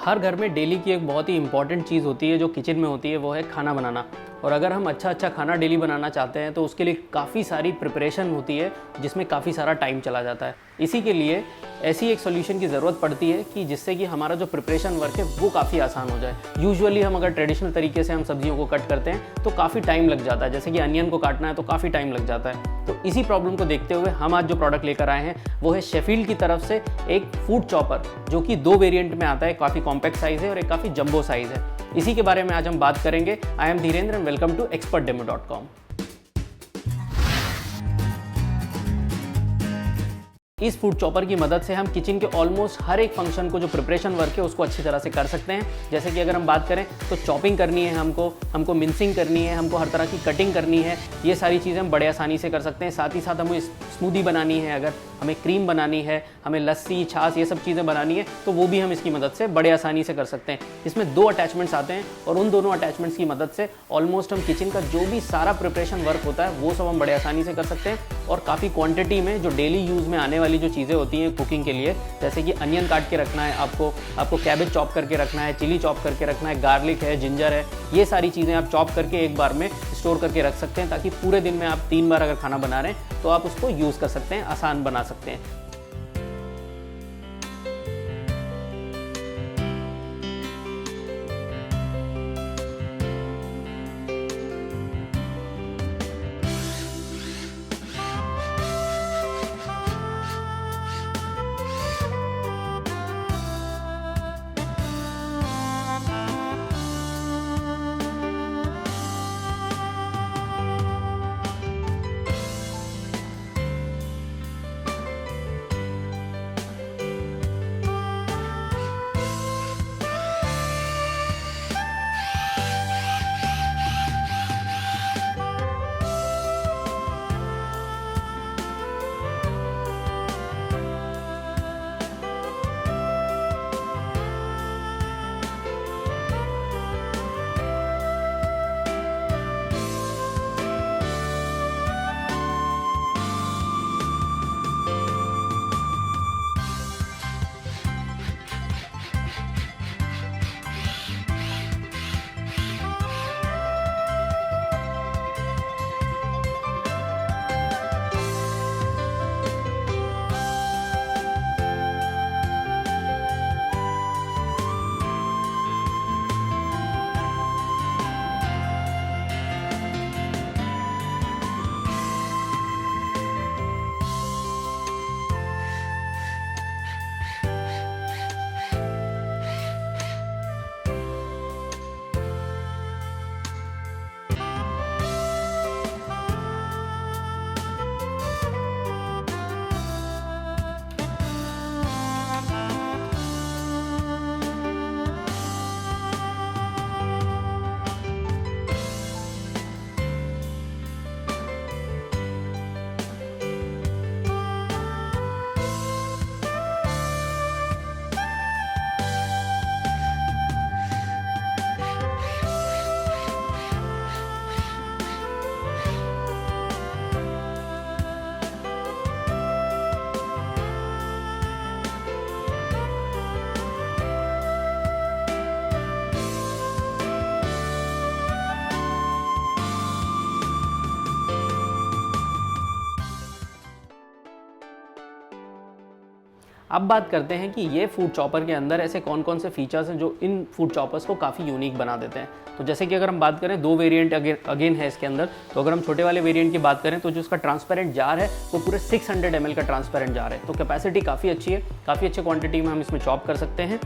हर घर में डेली की एक बहुत ही इंपॉर्टेंट चीज़ होती है जो किचन में होती है, वो है खाना बनाना। और अगर हम अच्छा खाना डेली बनाना चाहते हैं तो उसके लिए काफ़ी सारी प्रिपरेशन होती है जिसमें काफ़ी सारा टाइम चला जाता है। इसी के लिए ऐसी एक सॉल्यूशन की ज़रूरत पड़ती है कि जिससे कि हमारा जो प्रिपरेशन वर्क है वो काफ़ी आसान हो जाए। यूजुअली हम अगर ट्रेडिशनल तरीके से हम सब्जियों को कट करते हैं तो काफ़ी टाइम लग जाता है, जैसे कि अनियन को काटना है तो काफ़ी टाइम लग जाता है। तो इसी प्रॉब्लम को देखते हुए हम आज जो प्रोडक्ट लेकर आए हैं वो है शेफील्ड की तरफ से एक फूड चॉपर, जो कि 2 वेरिएंट में आता है। काफ़ी कॉम्पैक्ट साइज़ है और एक काफ़ी जंबो साइज़ है। इसी के बारे में आज हम बात करेंगे। I am Dhirendra and welcome to expertdemo.com। इस फूड चॉपर की मदद से हम किचन के ऑलमोस्ट हर एक फंक्शन को, जो प्रिपरेशन वर्क है, उसको अच्छी तरह से कर सकते हैं। जैसे कि अगर हम बात करें तो चॉपिंग करनी है, हमको मिंसिंग करनी है, हमको हर तरह की कटिंग करनी है, ये सारी चीज़ें हम बड़े आसानी से कर सकते हैं। साथ ही साथ हमें स्मूदी बनानी है, अगर हमें क्रीम बनानी है, हमें लस्सी, छाछ, ये सब चीज़ें बनानी है तो वो भी हम इसकी मदद से बड़े आसानी से कर सकते हैं। इसमें 2 अटैचमेंट्स आते हैं और उन दोनों अटैचमेंट्स की मदद से ऑलमोस्ट हम किचन का जो भी सारा प्रिपरेशन वर्क होता है वो सब हम बड़े आसानी से कर सकते हैं। और काफ़ी क्वांटिटी में जो डेली यूज़ में आने वाली जो चीज़ें होती हैं कुकिंग के लिए, जैसे कि अनियन काट के रखना है, आपको कैबेज चॉप करके रखना है, चिली चॉप करके रखना है, गार्लिक है, जिंजर है, ये सारी चीज़ें आप चॉप करके एक बार में स्टोर करके रख सकते हैं, ताकि पूरे दिन में आप 3 बार अगर खाना बना रहे हैं तो आप उसको यूज़ कर सकते हैं, आसान बना सकते हैं। अब बात करते हैं कि ये फूड चॉपर के अंदर ऐसे कौन कौन से फीचर्स हैं जो इन फूड चॉपर्स को काफ़ी यूनिक बना देते हैं। तो जैसे कि अगर हम बात करें, 2 वेरिएंट अगेन है इसके अंदर। तो अगर हम छोटे वाले वेरिएंट की बात करें तो जो इसका ट्रांसपेरेंट जार है वो पूरे 600 ml का ट्रांसपेरेंट जार है। तो कैपेसिटी काफ़ी अच्छी है, काफ़ी अच्छे क्वांटिटी में हम इसमें चॉप कर सकते हैं।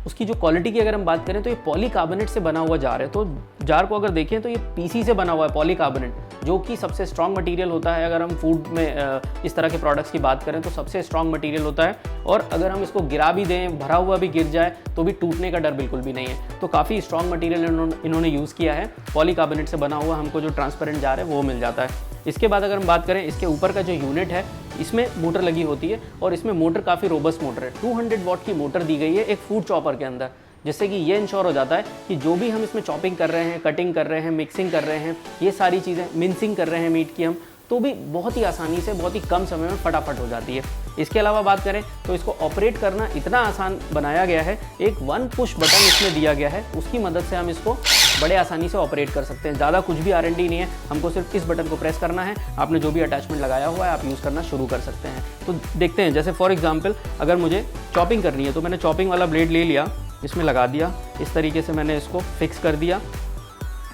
उसकी जो क्वालिटी की अगर हम बात करें तो ये पॉलीकार्बोनेट से बना हुआ जार है। तो जार को अगर देखें तो ये पीसी से बना हुआ है, पॉलीकार्बोनेट, जो कि सबसे स्ट्रॉन्ग मटेरियल होता है। अगर हम फूड में इस तरह के प्रोडक्ट्स की बात करें तो सबसे स्ट्रॉन्ग मटेरियल होता है, और अगर हम इसको गिरा भी दें, भरा हुआ भी गिर जाए तो भी टूटने का डर बिल्कुल भी नहीं है। तो काफ़ी स्ट्रॉन्ग मटेरियल इन्होंने यूज़ किया है। पॉलीकार्बोनेट से बना हुआ हमको जो ट्रांसपेरेंट जार है वो मिल जाता है। इसके बाद अगर हम बात करें, इसके ऊपर का जो यूनिट है इसमें मोटर लगी होती है, और इसमें मोटर काफ़ी रोबस्ट मोटर है। 200 वॉट की मोटर दी गई है एक फूड चॉपर के अंदर, जिससे कि ये इंश्योर हो जाता है कि जो भी हम इसमें चॉपिंग कर रहे हैं, कटिंग कर रहे हैं, मिक्सिंग कर रहे हैं, ये सारी चीज़ें, मिंसिंग कर रहे हैं मीट की हम, तो भी बहुत ही आसानी से, बहुत ही कम समय में फटाफट हो जाती है। इसके अलावा बात करें तो इसको ऑपरेट करना इतना आसान बनाया गया है, एक वन पुश बटन इसमें दिया गया है, उसकी मदद से हम इसको बड़े आसानी से ऑपरेट कर सकते हैं। ज़्यादा कुछ भी R&D नहीं है, हमको सिर्फ इस बटन को प्रेस करना है, आपने जो भी अटैचमेंट लगाया हुआ है आप यूज़ करना शुरू कर सकते हैं। तो देखते हैं, जैसे फॉर एग्जांपल अगर मुझे चॉपिंग करनी है तो मैंने चॉपिंग वाला ब्लेड ले लिया, इसमें लगा दिया, इस तरीके से मैंने इसको फिक्स कर दिया,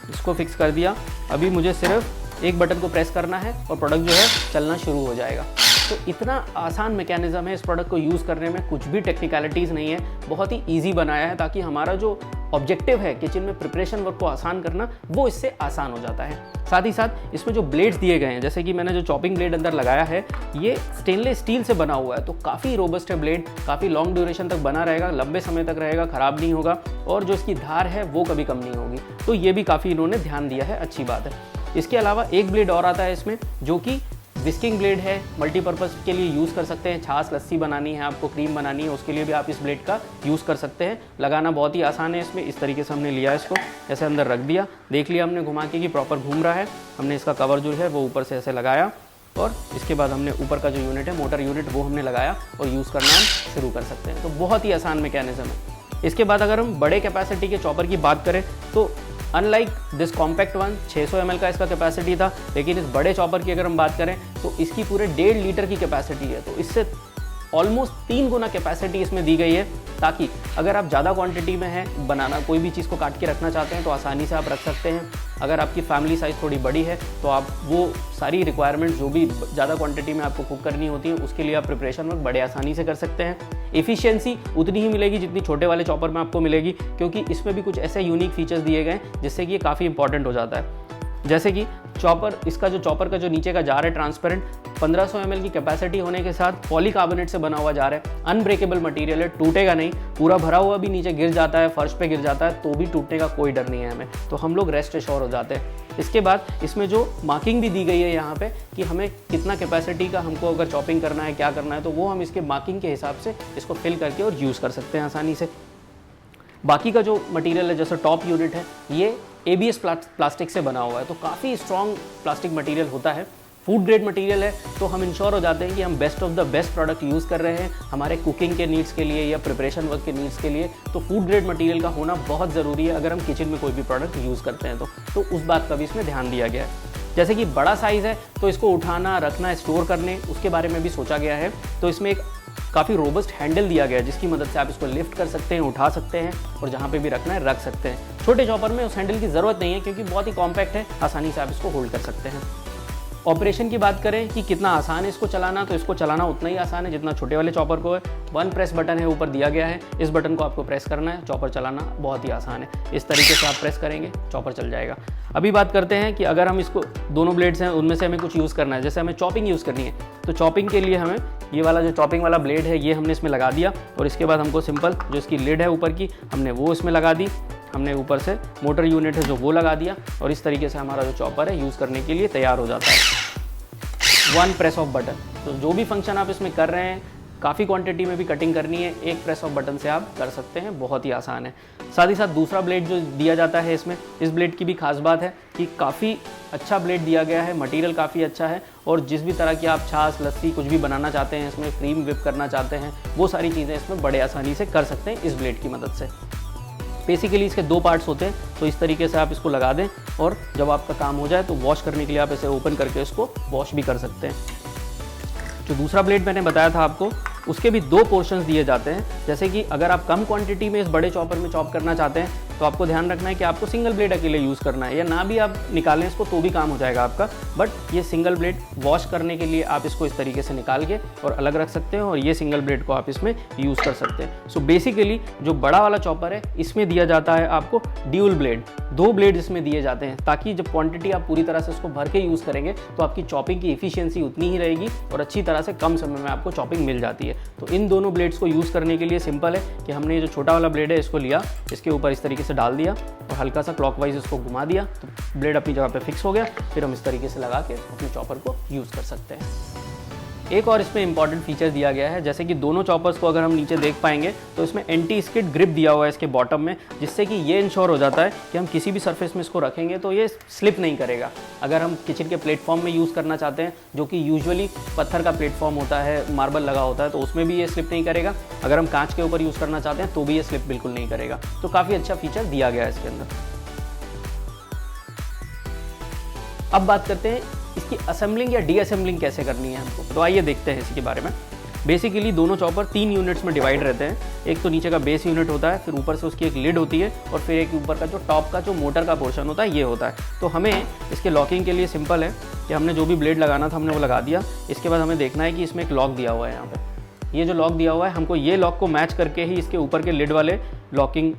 इसको फिक्स कर दिया। अभी मुझे सिर्फ एक बटन को प्रेस करना है और प्रोडक्ट जो है चलना शुरू हो जाएगा। तो इतना आसान मैकेनिज़्म है, इस प्रोडक्ट को यूज़ करने में कुछ भी टेक्निकलिटीज़ नहीं है, बहुत ही ईजी बनाया है ताकि हमारा जो ऑब्जेक्टिव है किचन में प्रिपरेशन वर्क को आसान करना, वो इससे आसान हो जाता है। साथ ही साथ इसमें जो ब्लेड्स दिए गए हैं, जैसे कि मैंने जो चॉपिंग ब्लेड अंदर लगाया है, ये स्टेनलेस स्टील से बना हुआ है, तो काफ़ी रोबस्ट है ब्लेड, काफ़ी लॉन्ग ड्यूरेशन तक बना रहेगा, लंबे समय तक रहेगा, ख़राब नहीं होगा, और जो इसकी धार है वो कभी कम नहीं होगी। तो ये भी काफ़ी इन्होंने ध्यान दिया है, अच्छी बात है। इसके अलावा एक ब्लेड और आता है इसमें, जो कि विस्किंग ब्लेड है, मल्टीपर्पज़ के लिए यूज़ कर सकते हैं। छाछ लस्सी बनानी है, आपको क्रीम बनानी है, उसके लिए भी आप इस ब्लेड का यूज़ कर सकते हैं। लगाना बहुत ही आसान है इसमें। इस तरीके से हमने लिया इसको, ऐसे अंदर रख दिया, देख लिया हमने घुमा के कि प्रॉपर घूम रहा है। हमने इसका कवर जो है वो ऊपर से ऐसे लगाया, और इसके बाद हमने ऊपर का जो यूनिट है, मोटर यूनिट, वो हमने लगाया और यूज़ करना हम शुरू कर सकते हैं। तो बहुत ही आसान मैकेनिज़्म है। इसके बाद अगर हम बड़े कैपेसिटी के चॉपर की बात करें तो unlike this compact one, 600 ml का इसका कैपेसिटी था, लेकिन इस बड़े चॉपर की अगर हम बात करें तो इसकी पूरे 1.5 लीटर की कैपेसिटी है। तो इससे ऑलमोस्ट 3 गुना कैपेसिटी इसमें दी गई है, ताकि अगर आप ज़्यादा क्वांटिटी में है बनाना, कोई भी चीज़ को काट के रखना चाहते हैं तो आसानी से आप रख सकते हैं। अगर आपकी फैमिली साइज़ थोड़ी बड़ी है तो आप वो सारी रिक्वायरमेंट जो भी ज़्यादा क्वांटिटी में आपको कुक करनी होती है, उसके लिए आप प्रिपरेशन वर्क बड़े आसानी से कर सकते हैं। एफिशिएंसी उतनी ही मिलेगी जितनी छोटे वाले चॉपर में आपको मिलेगी, क्योंकि इसमें भी कुछ ऐसे यूनिक फीचर्स दिए गए हैं जिससे कि ये काफ़ी इंपॉर्टेंट हो जाता है। जैसे कि इसका जो चॉपर का जो नीचे का जार है ट्रांसपेरेंट, 1500 ml की कैपेसिटी होने के साथ पॉलीकार्बोनेट से बना हुआ जार है, अनब्रेकेबल मटेरियल है, टूटेगा नहीं, पूरा भरा हुआ भी नीचे गिर जाता है, फर्श पे गिर जाता है तो भी टूटने का कोई डर नहीं है हमें, तो हम लोग रेस्ट एश्योर हो जाते हैं। इसके बाद इसमें जो मार्किंग भी दी गई है यहाँ पे कि हमें कितना कैपेसिटी का हमको अगर चॉपिंग करना है, क्या करना है, तो वो हम इसके मार्किंग के हिसाब से इसको फिल करके और यूज़ कर सकते हैं आसानी से। बाकी का जो मटेरियल है, जैसे टॉप यूनिट है, ये ABS प्लास्टिक से बना हुआ है, तो काफ़ी स्ट्रॉन्ग प्लास्टिक मटेरियल होता है, फूड ग्रेड मटेरियल है, तो हम इंश्योर हो जाते हैं कि हम best of the best product use कर रहे हैं हमारे कुकिंग के नीड्स के लिए या प्रिपरेशन वर्क के नीड्स के लिए। तो फूड ग्रेड मटेरियल का होना बहुत ज़रूरी है अगर हम किचन में कोई भी प्रोडक्ट यूज़ करते हैं तो उस बात का भी इसमें ध्यान दिया गया है। जैसे कि बड़ा साइज़ है तो इसको उठाना, रखना, स्टोर करने, उसके बारे में भी सोचा गया है। तो इसमें एक काफ़ी रोबस्ट हैंडल दिया गया है जिसकी मदद से आप इसको लिफ्ट कर सकते हैं, उठा सकते हैं और जहाँ पे भी रखना है रख सकते हैं। छोटे चॉपर में उस हैंडल की ज़रूरत नहीं है क्योंकि बहुत ही कॉम्पैक्ट है, आसानी से आप इसको होल्ड कर सकते हैं। ऑपरेशन की बात करें कि कितना आसान है इसको चलाना, तो इसको चलाना उतना ही आसान है जितना छोटे वाले चॉपर को है। 1 प्रेस बटन है ऊपर दिया गया है, इस बटन को आपको प्रेस करना है, चॉपर चलाना बहुत ही आसान है। इस तरीके से आप प्रेस करेंगे, चॉपर चल जाएगा। अभी बात करते हैं कि अगर हम इसको, दोनों ब्लेड्स हैं उनमें से हमें कुछ यूज़ करना है, जैसे हमें चॉपिंग यूज़ करनी है, तो चॉपिंग के लिए हमें ये वाला जो चॉपिंग वाला ब्लेड है ये हमने इसमें लगा दिया, और इसके बाद हमको सिंपल जो इसकी लिड है ऊपर की, हमने वो इसमें लगा दी, हमने ऊपर से मोटर यूनिट है जो वो लगा दिया, और इस तरीके से हमारा जो चॉपर है यूज़ करने के लिए तैयार हो जाता है। 1 प्रेस ऑफ बटन, तो जो भी फंक्शन आप इसमें कर रहे हैं, काफ़ी क्वांटिटी में भी कटिंग करनी है, एक प्रेस ऑफ बटन से आप कर सकते हैं, बहुत ही आसान है। साथ ही साथ दूसरा ब्लेड जो दिया जाता है इसमें, इस ब्लेड की भी खास बात है कि काफ़ी अच्छा ब्लेड दिया गया है, मटेरियल काफ़ी अच्छा है, और जिस भी तरह की आप छाछ, लस्सी कुछ भी बनाना चाहते हैं, इसमें क्रीम विप करना चाहते हैं, वो सारी चीज़ें इसमें बड़े आसानी से कर सकते हैं इस ब्लेड की मदद से। बेसिकली इसके 2 पार्ट्स होते हैं, तो इस तरीके से आप इसको लगा दें, और जब आपका काम हो जाए तो वॉश करने के लिए आप इसे ओपन करके इसको वॉश भी कर सकते हैं। जो दूसरा ब्लेड मैंने बताया था आपको, उसके भी 2 पोर्शंस दिए जाते हैं। जैसे कि अगर आप कम क्वांटिटी में इस बड़े चॉपर में चॉप करना चाहते हैं तो आपको ध्यान रखना है कि आपको सिंगल ब्लेड अकेले यूज़ करना है, या ना भी आप निकालें इसको तो भी काम हो जाएगा आपका, बट ये सिंगल ब्लेड वॉश करने के लिए आप इसको इस तरीके से निकाल के और अलग रख सकते हैं, और ये सिंगल ब्लेड को आप इसमें यूज़ कर सकते हैं। सो बेसिकली जो बड़ा वाला चॉपर है इसमें दिया जाता है आपको ड्यूल ब्लेड, 2 ब्लेड इसमें दिए जाते हैं, ताकि जब क्वांटिटी आप पूरी तरह से इसको भर के यूज़ करेंगे तो आपकी चॉपिंग की एफिशिएंसी उतनी ही रहेगी और अच्छी तरह से कम समय में आपको चॉपिंग मिल जाती है। तो इन दोनों ब्लेड्स को यूज़ करने के लिए सिंपल है कि हमने ये जो छोटा वाला ब्लेड है इसको लिया, इसके ऊपर इस तरीके से डाल दिया और हल्का सा क्लॉकवाइज इसको घुमा दिया, तो ब्लेड अपनी जगह पे फिक्स हो गया। फिर हम इस तरीके से लगा के अपने चॉपर को यूज़ कर सकते हैं। एक और इसमें इंपॉर्टेंट फीचर दिया गया है, जैसे कि दोनों चॉपर्स को अगर हम नीचे देख पाएंगे तो इसमें एंटी स्किड ग्रिप दिया हुआ है इसके बॉटम में, जिससे कि ये इंश्योर हो जाता है कि हम किसी भी सरफेस में इसको रखेंगे तो ये स्लिप नहीं करेगा। अगर हम किचन के प्लेटफॉर्म में यूज़ करना चाहते हैं, जो कि यूजुअली पत्थर का प्लेटफॉर्म होता है, मार्बल लगा होता है, तो उसमें भी ये स्लिप नहीं करेगा। अगर हम कांच के ऊपर यूज़ करना चाहते हैं तो भी ये स्लिप बिल्कुल नहीं करेगा। तो काफ़ी अच्छा फीचर दिया गया है इसके अंदर। अब बात करते हैं इसकी असेंबलिंग या डीअसेंबलिंग कैसे करनी है हमको। तो आइए देखते हैं इसी के बारे में। बेसिकली दोनों चॉपर 3 यूनिट्स में डिवाइड रहते हैं। एक तो नीचे का बेस यूनिट होता है, फिर ऊपर से उसकी एक लिड होती है, और फिर एक ऊपर का जो टॉप का जो मोटर का पोर्शन होता है ये होता है। तो हमें इसके लॉकिंग के लिए सिंपल है कि हमने जो भी ब्लेड लगाना था हमने वो लगा दिया। इसके बाद हमें देखना है कि इसमें एक लॉक दिया हुआ है। यहाँ पे ये जो लॉक दिया हुआ है, हमको ये लॉक को मैच करके ही इसके ऊपर के लिड वाले लॉकिंग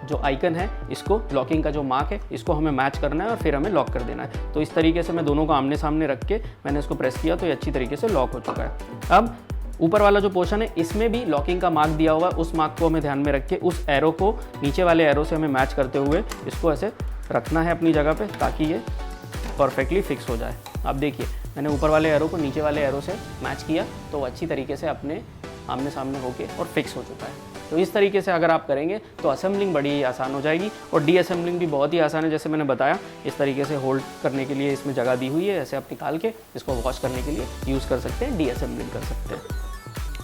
जो आइकन है, इसको लॉकिंग का जो मार्क है, इसको हमें मैच करना है और फिर हमें लॉक कर देना है। तो इस तरीके से मैं दोनों को आमने सामने रख के मैंने इसको प्रेस किया तो ये अच्छी तरीके से लॉक हो चुका है। अब ऊपर वाला जो पोर्शन है इसमें भी लॉकिंग का मार्क दिया हुआ है, उस मार्क को हमें ध्यान में रख के उस एरो को नीचे वाले एरो से हमें मैच करते हुए इसको ऐसे रखना है अपनी जगह पे, ताकि ये परफेक्टली फिक्स हो जाए। अब देखिए मैंने ऊपर वाले एरो को नीचे वाले एरो से मैच किया तो अच्छी तरीके से अपने आमने सामने होके और फिक्स हो चुका है। तो इस तरीके से अगर आप करेंगे तो असेंबलिंग बड़ी ही आसान हो जाएगी, और डीअसेंबलिंग भी बहुत ही आसान है। जैसे मैंने बताया, इस तरीके से होल्ड करने के लिए इसमें जगह दी हुई है, ऐसे आप निकाल के इसको वॉश करने के लिए यूज़ कर सकते हैं, डीअसेंबलिंग कर सकते हैं।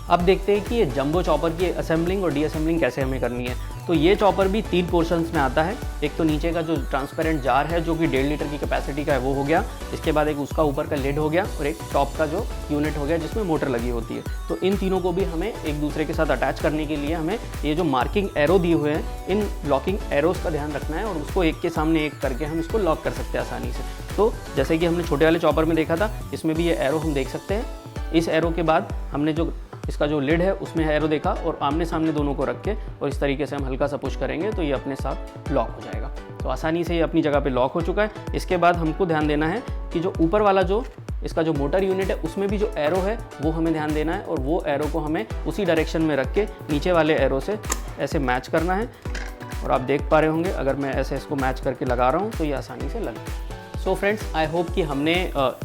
अब देखते हैं कि ये जंबो चॉपर की असेंबलिंग और डीअसेंबलिंग कैसे हमें करनी है। तो ये चॉपर भी 3 पोर्शंस में आता है। एक तो नीचे का जो ट्रांसपेरेंट जार है जो कि 1.5 लीटर की कैपेसिटी का है वो हो गया। इसके बाद एक उसका ऊपर का लिड हो गया, और एक टॉप का जो यूनिट हो गया जिसमें मोटर लगी होती है। तो इन तीनों को भी हमें एक दूसरे के साथ अटैच करने के लिए हमें ये जो मार्किंग एरो दिए हुए हैं, इन लॉकिंग एरोस का ध्यान रखना है, और उसको एक के सामने एक करके हम इसको लॉक कर सकते हैं आसानी से। तो जैसे कि हमने छोटे वाले चॉपर में देखा था, इसमें भी ये एरो हम देख सकते हैं। इस एरो के बाद हमने जो इसका जो लिड है उसमें एरो देखा, और आमने सामने दोनों को रख के और इस तरीके से हम हल्का सा पुश करेंगे तो ये अपने साथ लॉक हो जाएगा। तो आसानी से ये अपनी जगह पे लॉक हो चुका है। इसके बाद हमको ध्यान देना है कि जो ऊपर वाला जो इसका जो मोटर यूनिट है उसमें भी जो एरो है वो हमें ध्यान देना है, और वो एरो को हमें उसी डायरेक्शन में रख के नीचे वाले एरो से ऐसे मैच करना है। और आप देख पा रहे होंगे अगर मैं ऐसे इसको मैच करके लगा रहा हूँ तो ये आसानी से लग गया। सो फ्रेंड्स, आई होप कि हमने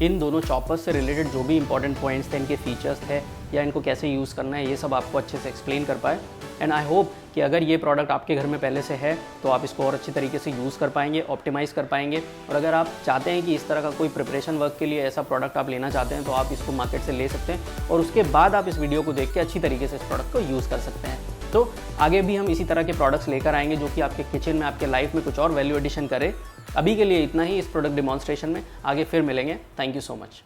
इन दोनों चॉपर्स से रिलेटेड जो भी इंपॉर्टेंट पॉइंट्स थे, इनके फीचर्स थे या इनको कैसे यूज़ करना है, ये सब आपको अच्छे से एक्सप्लेन कर पाए। एंड आई होप कि अगर ये प्रोडक्ट आपके घर में पहले से है तो आप इसको और अच्छी तरीके से यूज़ कर पाएंगे, ऑप्टिमाइज़ कर पाएंगे। और अगर आप चाहते हैं कि इस तरह का कोई प्रिपरेशन वर्क के लिए ऐसा प्रोडक्ट आप लेना चाहते हैं तो आप इसको मार्केट से ले सकते हैं, और उसके बाद आप इस वीडियो को देख के अच्छी तरीके से इस प्रोडक्ट को यूज़ कर सकते हैं। तो आगे भी हम इसी तरह के प्रोडक्ट्स लेकर आएंगे जो कि आपके किचन में, आपके लाइफ में कुछ और वैल्यू एडिशन करे। अभी के लिए इतना ही इस प्रोडक्ट डिमॉन्स्ट्रेशन में, आगे फिर मिलेंगे। Thank you so much.